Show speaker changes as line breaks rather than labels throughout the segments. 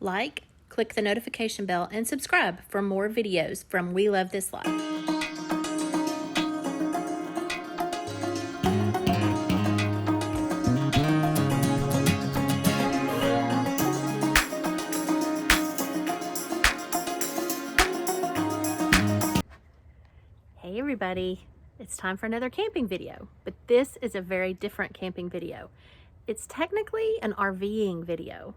like, click the notification bell, and subscribe for more videos from We Love This Life. Hey everybody, it's time for another camping video, but this is a very different camping video. It's technically an RVing video.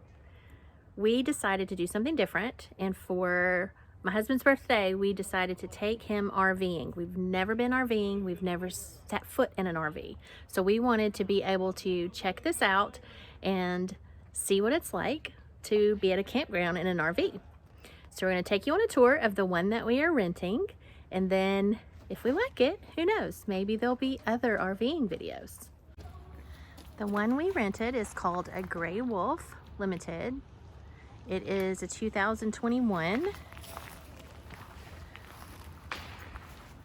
We decided to do something different, and for my husband's birthday, we decided to take him RVing. We've never been RVing, we've never set foot in an RV. So we wanted to be able to check this out and see what it's like to be at a campground in an RV. So we're gonna take you on a tour of the one that we are renting, and then if we like it, who knows, maybe there'll be other RVing videos. The one we rented is called a Gray Wolf Limited. It is a 2021.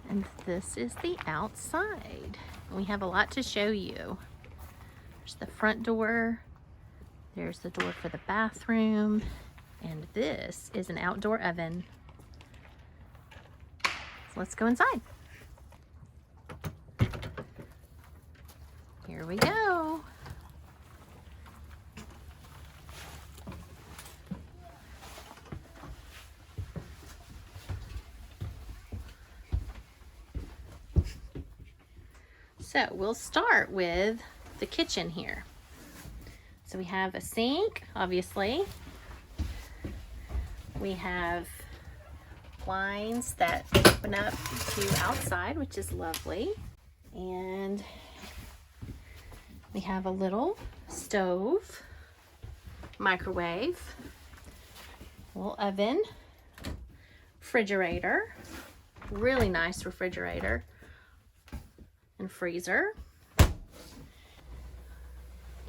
And this is the outside. We have a lot to show you. There's the front door. There's the door for the bathroom. And this is an outdoor oven. So let's go inside. Here we go. So we'll start with the kitchen here. So we have a sink, obviously. We have blinds that open up to outside, which is lovely. And we have a little stove, microwave, a little oven, refrigerator, really nice refrigerator, and freezer.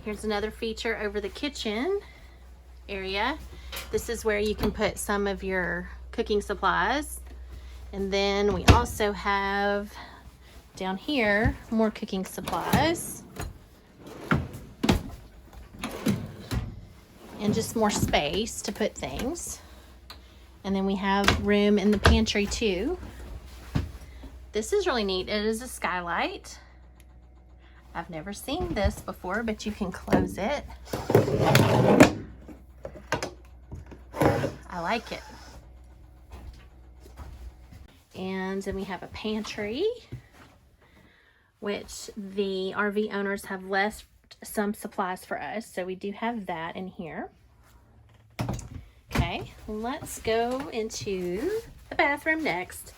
Here's another feature over the kitchen area. This is where you can put some of your cooking supplies. And then we also have down here more cooking supplies. And just more space to put things. And then we have room in the pantry too. This is really neat. It is a skylight. I've never seen this before, but you can close it. I like it. And then we have a pantry, which the RV owners have left some supplies for us. So we do have that in here. Okay, let's go into the bathroom next.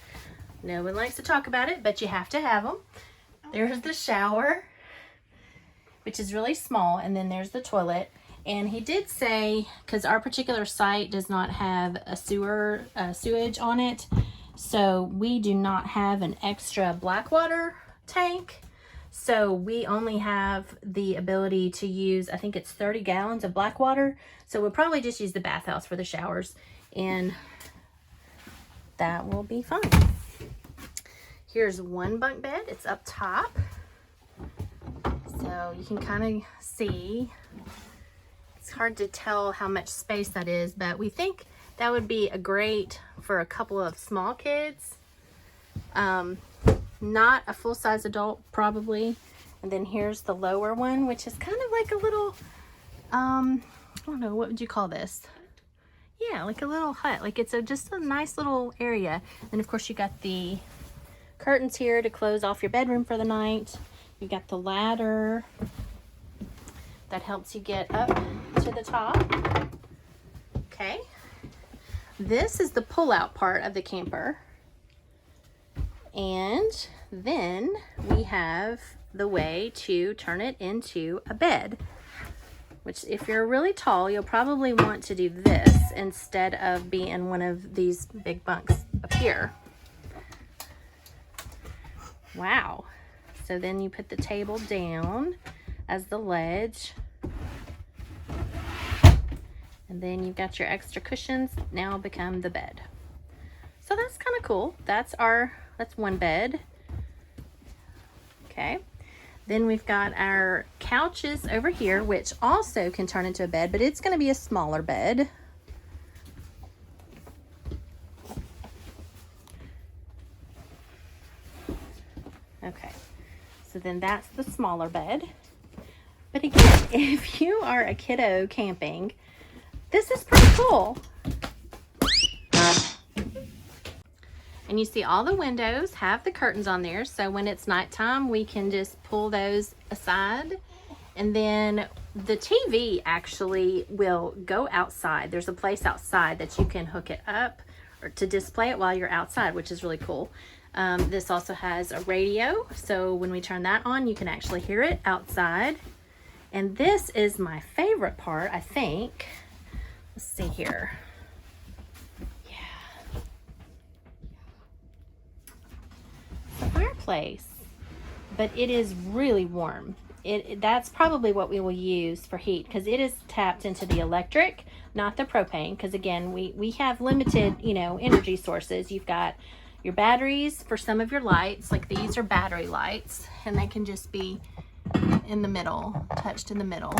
No one likes to talk about it, but you have to have them. There's the shower, which is really small, and then there's the toilet. And he did say, because our particular site does not have a sewage on it, so we do not have an extra black water tank. So we only have the ability to use, I think it's 30 gallons of black water. So we'll probably just use the bathhouse for the showers, and that will be fine. Here's one bunk bed. It's up top. So you can kind of see. It's hard to tell how much space that is, but we think that would be a great for a couple of small kids. Not a full-size adult, probably. And then here's the lower one, which is kind of like a little, I don't know, what would you call this? Yeah, like a little hut. Like it's just a nice little area. And of course you got the curtains here to close off your bedroom for the night. You got the ladder that helps you get up to the top. Okay. This is the pull-out part of the camper. And then we have the way to turn it into a bed, which if you're really tall, you'll probably want to do this instead of be in one of these big bunks up here. Wow. So then you put the table down as the ledge. And then you've got your extra cushions now become the bed. So that's kind of cool. That's one bed. Okay. Then we've got our couches over here, which also can turn into a bed, but it's going to be a smaller bed. So then that's the smaller bed. But again, if you are a kiddo camping, this is pretty cool. And you see all the windows have the curtains on there, so when it's nighttime, we can just pull those aside. And then the TV actually will go outside. There's a place outside that you can hook it up or to display it while you're outside, which is really cool. This also has a radio, so when we turn that on, you can actually hear it outside. And this is my favorite part, I think. Let's see here. Fireplace, but it is really warm. That's probably what we will use for heat, because it is tapped into the electric, not the propane, because again, we have limited, you know, energy sources. You've got your batteries for some of your lights, like these are battery lights, and they can just be in the middle, touched in the middle.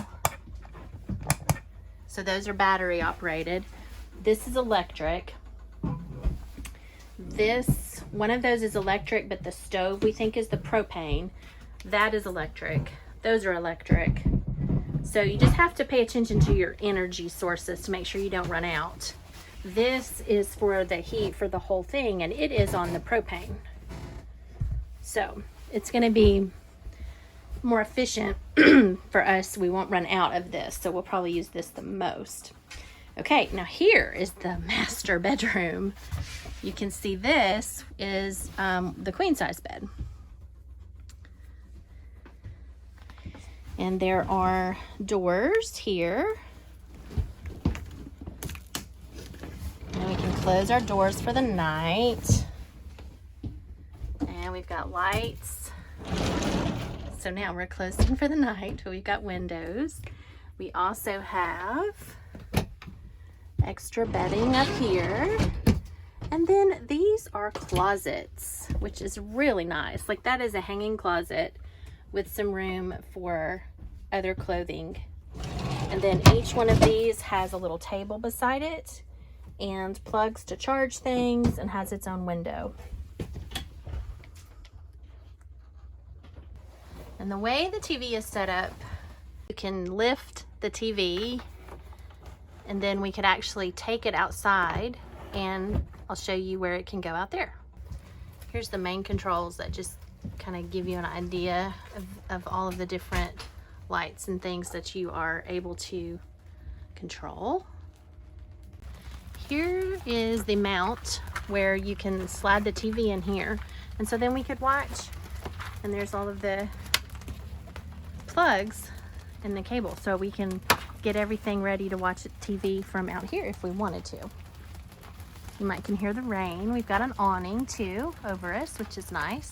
So those are battery operated. This is electric. One of those is electric, but the stove we think is the propane. That is electric. Those are electric. So you just have to pay attention to your energy sources to make sure you don't run out. This is for the heat for the whole thing, and it is on the propane. So it's going to be more efficient for us. We won't run out of this, so we'll probably use this the most. Okay, now here is the master bedroom. You can see this is the queen size bed. And there are doors here. And we can close our doors for the night. And we've got lights. So now we're closing for the night. We've got windows. We also have extra bedding up here. And then these are closets, which is really nice. Like that is a hanging closet with some room for other clothing. And then each one of these has a little table beside it and plugs to charge things and has its own window. And the way the TV is set up, you can lift the TV and then we could actually take it outside, and I'll show you where it can go out there. Here's the main controls that just kind of give you an idea of all of the different lights and things that you are able to control. Here is the mount where you can slide the TV in here, and so then we could watch, and there's all of the plugs and the cable, so we can get everything ready to watch TV from out here if we wanted to. You might can hear the rain. We've got an awning too over us, which is nice.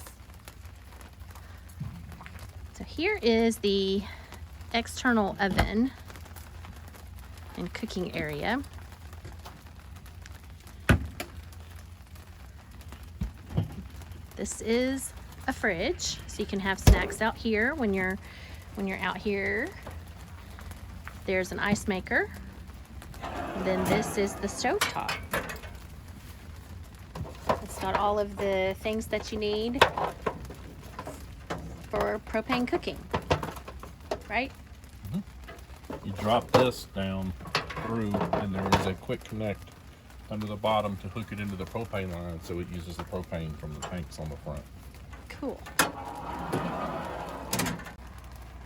So here is the external oven and cooking area. This is a fridge, so you can have snacks out here when you're out here. There's an ice maker. And then this is the stovetop. It's got all of the things that you need for propane cooking, right?
Mm-hmm. You drop this down through, and there is a quick connect under the bottom to hook it into the propane line, so it uses the propane from the tanks on the front.
Cool.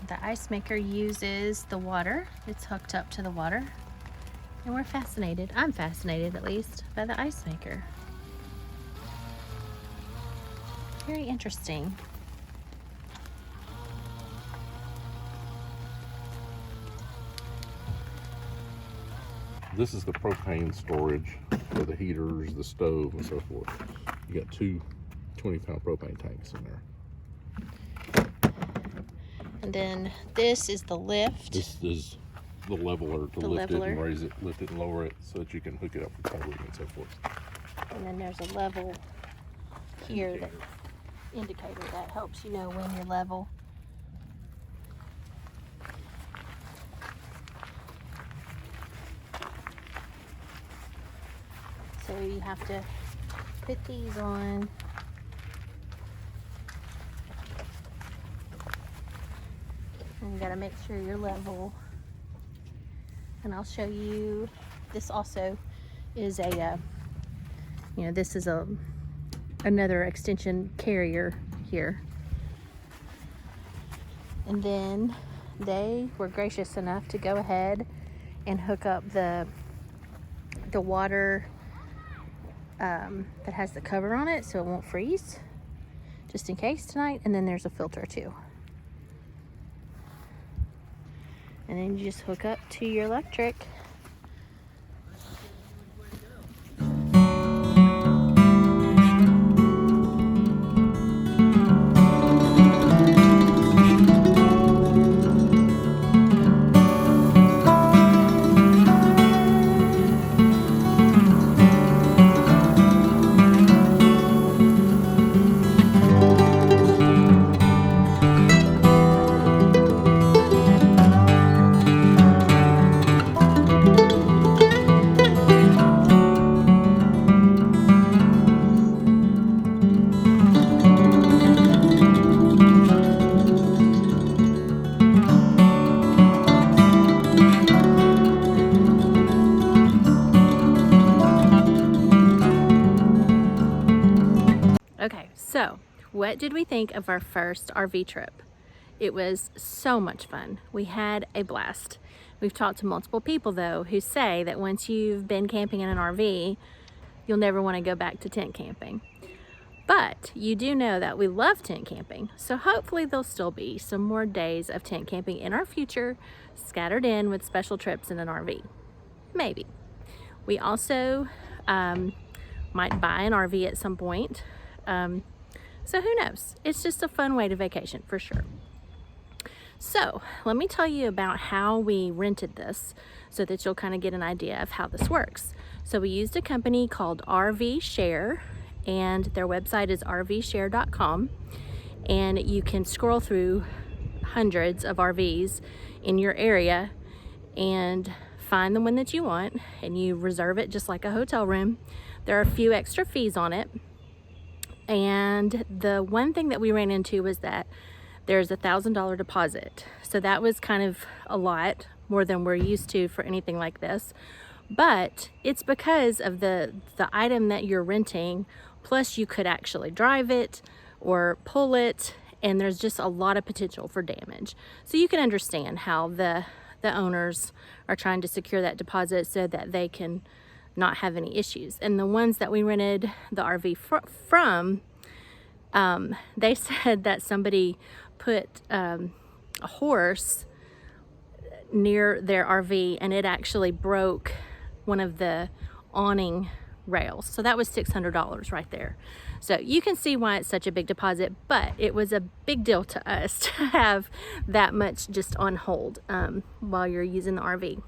The ice maker uses the water. It's hooked up to the water. And we're fascinated, I'm fascinated at least, by the ice maker. Very interesting.
This is the propane storage for the heaters, the stove, and so forth. You got two 20-pound propane tanks in there.
And then this is the lift.
This is the leveler to lift it and raise it, lift it and lower it, so that you can hook it up for towing and so forth.
And then there's a level here, that indicator that helps you know when you're level. So you have to put these on You gotta make sure you're level. And I'll show you, this also is a, you know, this is another extension carrier here. And then they were gracious enough to go ahead and hook up the water that has the cover on it so it won't freeze, just in case tonight. And then there's a filter too. And then you just hook up to your electric. Okay, so what did we think of our first RV trip? It was so much fun. We had a blast. We've talked to multiple people though who say that once you've been camping in an RV, you'll never want to go back to tent camping. But you do know that we love tent camping, so hopefully there'll still be some more days of tent camping in our future, scattered in with special trips in an RV. Maybe. We also might buy an RV at some point. So who knows? It's just a fun way to vacation for sure. So let me tell you about how we rented this so that you'll kind of get an idea of how this works. So we used a company called RV Share, and their website is rvshare.com, and you can scroll through hundreds of RVs in your area and find the one that you want, and you reserve it just like a hotel room. There are a few extra fees on it. And the one thing that we ran into was that there's $1,000 deposit. So that was kind of a lot, more than we're used to for anything like this. But it's because of the item that you're renting, plus you could actually drive it or pull it, and there's just a lot of potential for damage. So you can understand how the owners are trying to secure that deposit so that they can not have any issues. And the ones that we rented the RV from, they said that somebody put a horse near their RV and it actually broke one of the awning rails. So that was $600 right there. So you can see why it's such a big deposit, but it was a big deal to us to have that much just on hold while you're using the RV.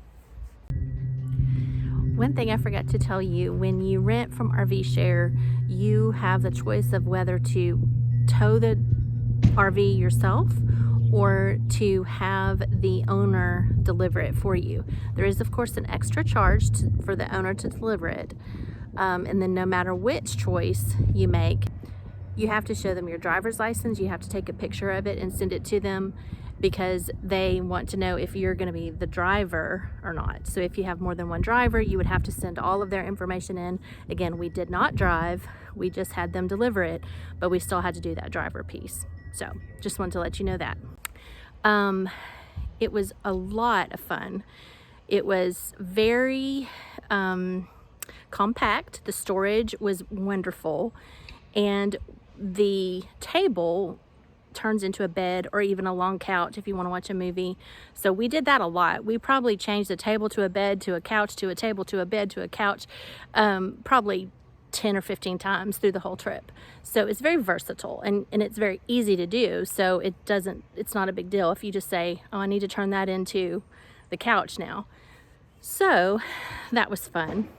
One thing I forgot to tell you, when you rent from RV Share, you have the choice of whether to tow the RV yourself or to have the owner deliver it for you. There is, of course, an extra charge for the owner to deliver it. And then no matter which choice you make, you have to show them your driver's license. You have to take a picture of it and send it to them, because they want to know if you're going to be the driver or not. So if you have more than one driver, you would have to send all of their information in. Again, we did not drive, we just had them deliver it, but we still had to do that driver piece. So just wanted to let you know that. It was a lot of fun. It was very compact. The storage was wonderful, and the table turns into a bed or even a long couch if you want to watch a movie. So we did that a lot. We probably changed the table to a bed to a couch to a table to a bed to a couch probably 10 or 15 times through the whole trip. So it's very versatile and it's very easy to do. So it's not a big deal if you just say, oh, I need to turn that into the couch now. So that was fun.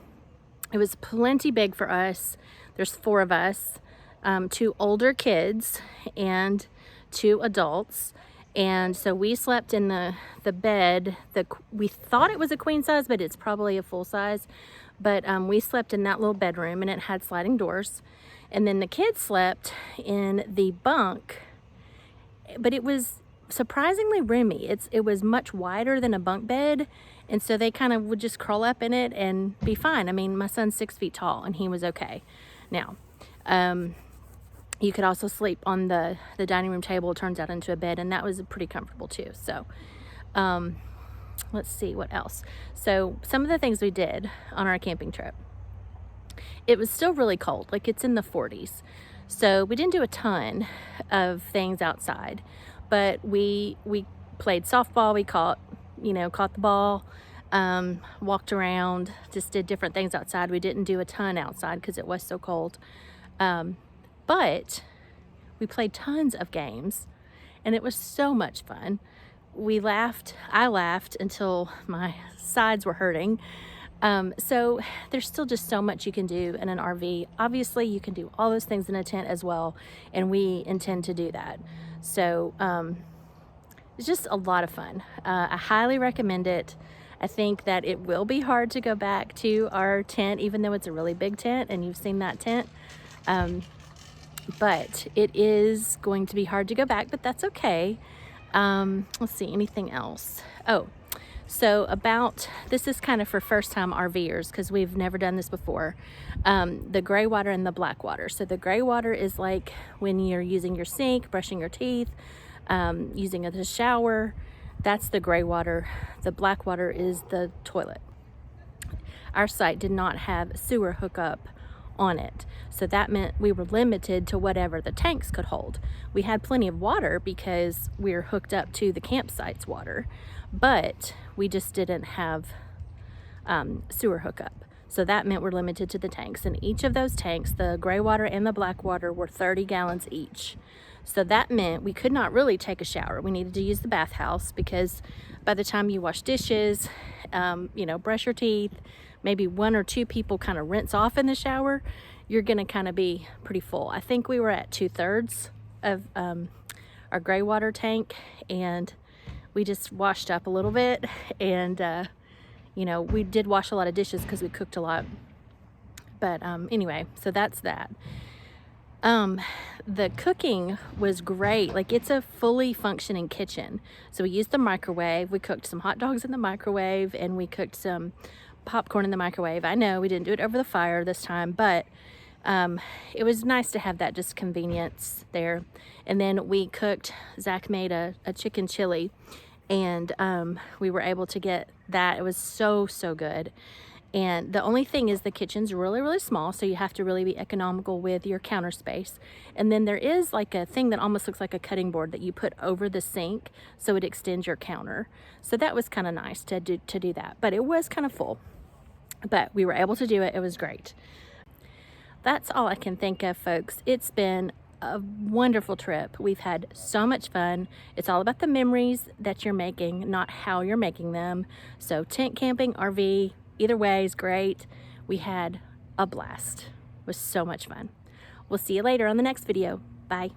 It was plenty big for us. There's 4 of us, 2 older kids and 2 adults. And so we slept in the bed. We thought it was a queen size, but it's probably a full size. But we slept in that little bedroom, and it had sliding doors. And then the kids slept in the bunk, but it was surprisingly roomy. It was much wider than a bunk bed, and so they kind of would just crawl up in it and be fine. I mean, my son's 6 feet tall, and he was okay. Now, you could also sleep on the dining room table. It turns out into a bed, and that was pretty comfortable too. So, let's see what else. So some of the things we did on our camping trip. It was still really cold, like it's in the 40s. So we didn't do a ton of things outside, but we played softball. We caught the ball, walked around, just did different things outside. We didn't do a ton outside because it was so cold. But we played tons of games, and it was so much fun. I laughed until my sides were hurting. So there's still just so much you can do in an RV. Obviously, you can do all those things in a tent as well, and we intend to do that. So it's just a lot of fun. I highly recommend it. I think that it will be hard to go back to our tent, even though it's a really big tent, and you've seen that tent. But it is going to be hard to go back, but that's okay. Let's see, anything else? Oh, so this is kind of for first time RVers, because we've never done this before. The gray water and the black water. So the gray water is like when you're using your sink, brushing your teeth, using the shower. That's the gray water. The black water is the toilet. Our site did not have a sewer hookup on it, so that meant we were limited to whatever the tanks could hold. We had plenty of water because we're hooked up to the campsite's water, but we just didn't have sewer hookup. So that meant we're limited to the tanks, and each of those tanks, the gray water and the black water, were 30 gallons each. So that meant we could not really take a shower. We needed to use the bathhouse, because by the time you wash dishes, brush your teeth, maybe one or two people kind of rinse off in the shower, you're gonna kind of be pretty full. I think we were at 2/3 of our gray water tank, and we just washed up a little bit. And we did wash a lot of dishes because we cooked a lot. But anyway, so that's that. The cooking was great. Like, it's a fully functioning kitchen. So we used the microwave. We cooked some hot dogs in the microwave, and we cooked some popcorn in the microwave. I know we didn't do it over the fire this time, but it was nice to have that just convenience there. And then we cooked, Zach made a chicken chili, and we were able to get that. It was so good. And the only thing is the kitchen's really small, so you have to really be economical with your counter space. And then there is like a thing that almost looks like a cutting board that you put over the sink, so it extends your counter. So that was kind of nice to do that, but it was kind of full. But we were able to do it. It was great. That's all I can think of, folks. It's been a wonderful trip. We've had so much fun. It's all about the memories that you're making, not how you're making them. So tent camping, RV, either way is great. We had a blast. It was so much fun. We'll see you later on the next video. Bye.